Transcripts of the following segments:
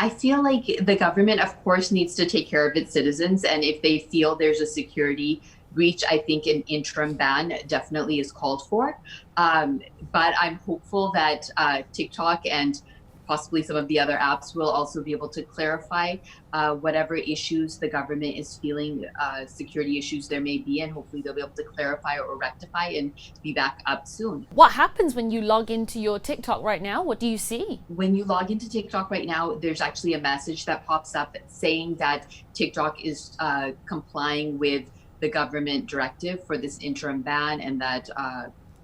I feel like the government, of course, needs to take care of its citizens. And if they feel there's a security breach, I think an interim ban definitely is called for. Um, but I'm hopeful that TikTok and possibly some of the other apps will also be able to clarify whatever issues the government is feeling, security issues there may be, and hopefully they'll be able to clarify or rectify and be back up soon. What happens when you log into your TikTok right now? What do you see? When you log into TikTok right now, there's actually a message that pops up saying that TikTok is complying with the government directive for this interim ban, and that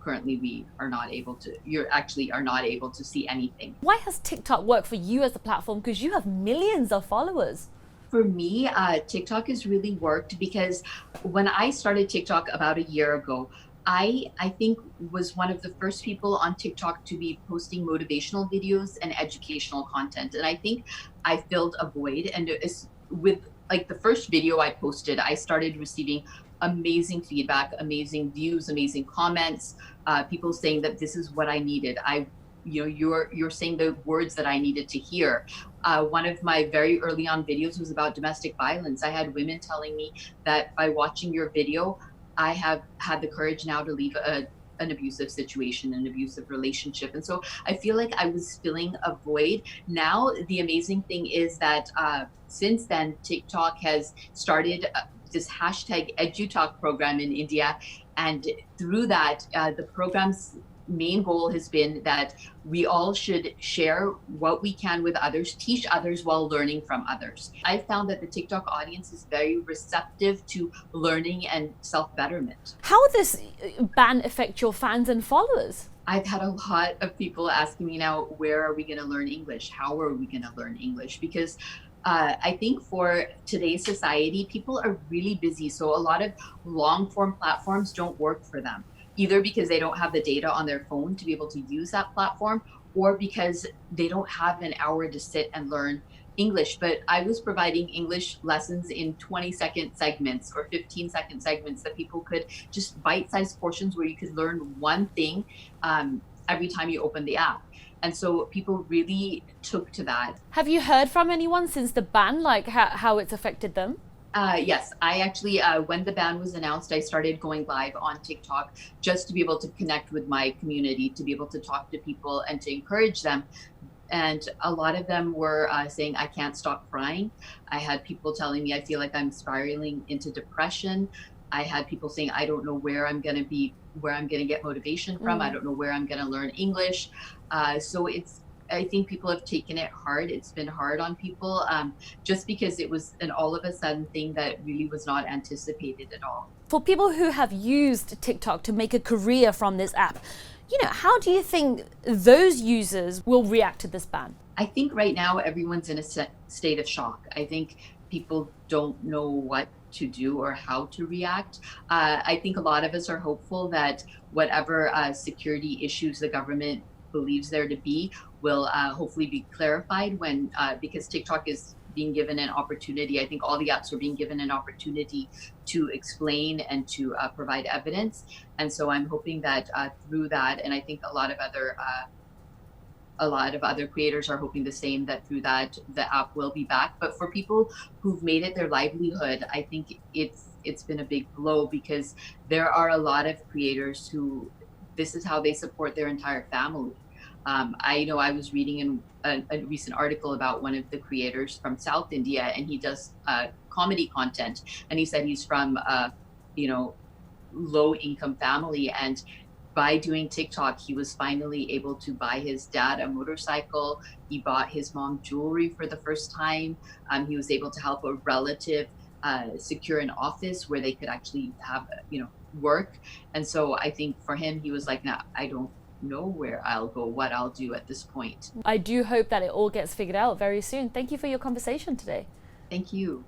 currently we are not able to, you actually are not able to see anything. Why has TikTok worked for you as a platform? Because you have millions of followers. For me, TikTok has really worked because when I started TikTok about a year ago, I think was one of the first people on TikTok to be posting motivational videos and educational content. And I think I filled a void. And it's with like the first video I posted, I started receiving amazing feedback, amazing views, amazing comments, people saying that this is what I needed. You're saying the words that I needed to hear. One of my very early on videos was about domestic violence. I had women telling me that by watching your video, I have had the courage now to leave an abusive situation, an abusive relationship. And so I feel like I was filling a void. Now, the amazing thing is that since then, TikTok has started this hashtag EduTalk program in India. And through that, the program's main goal has been that we all should share what we can with others, teach others while learning from others. I found that the TikTok audience is very receptive to learning and self-betterment. How will this ban affect your fans and followers? I've had a lot of people asking me now, where are we going to learn English? How are we going to learn English? Because I think for today's society, people are really busy. So a lot of long form platforms don't work for them, either because they don't have the data on their phone to be able to use that platform, or because they don't have an hour to sit and learn English. But I was providing English lessons in 20-second segments or 15-second segments that people could just bite-sized portions where you could learn one thing every time you open the app. And so people really took to that. Have you heard from anyone since the ban, like how it's affected them? Yes, I actually, when the ban was announced, I started going live on TikTok just to be able to connect with my community, to be able to talk to people and to encourage them. And a lot of them were saying, I can't stop crying. I had people telling me, I feel like I'm spiraling into depression. I had people saying, I don't know where I'm going to be, where I'm going to get motivation from. I don't know where I'm going to learn English. I think people have taken it hard. It's been hard on people just because it was an all of a sudden thing that really was not anticipated at all. For people who have used TikTok to make a career from this app, how do you think those users will react to this ban? I think right now everyone's in a state of shock. I think people don't know what to do or how to react. I think a lot of us are hopeful that whatever security issues the government believes there to be will hopefully be clarified when because TikTok is being given an opportunity. I think all the apps are being given an opportunity to explain and to provide evidence. And so I'm hoping that through that, and I think a lot of other creators are hoping the same, that through that the app will be back. But for people who've made it their livelihood, I think it's been a big blow, because there are a lot of creators who this is how they support their entire family. I know I was reading in a recent article about one of the creators from South India, and he does comedy content, and he said he's from low income family, and by doing TikTok, he was finally able to buy his dad a motorcycle. He bought his mom jewelry for the first time. He was able to help a relative secure an office where they could actually have work. And so I think for him, he was like, nah, I don't know where I'll go, what I'll do at this point. I do hope that it all gets figured out very soon. Thank you for your conversation today. Thank you.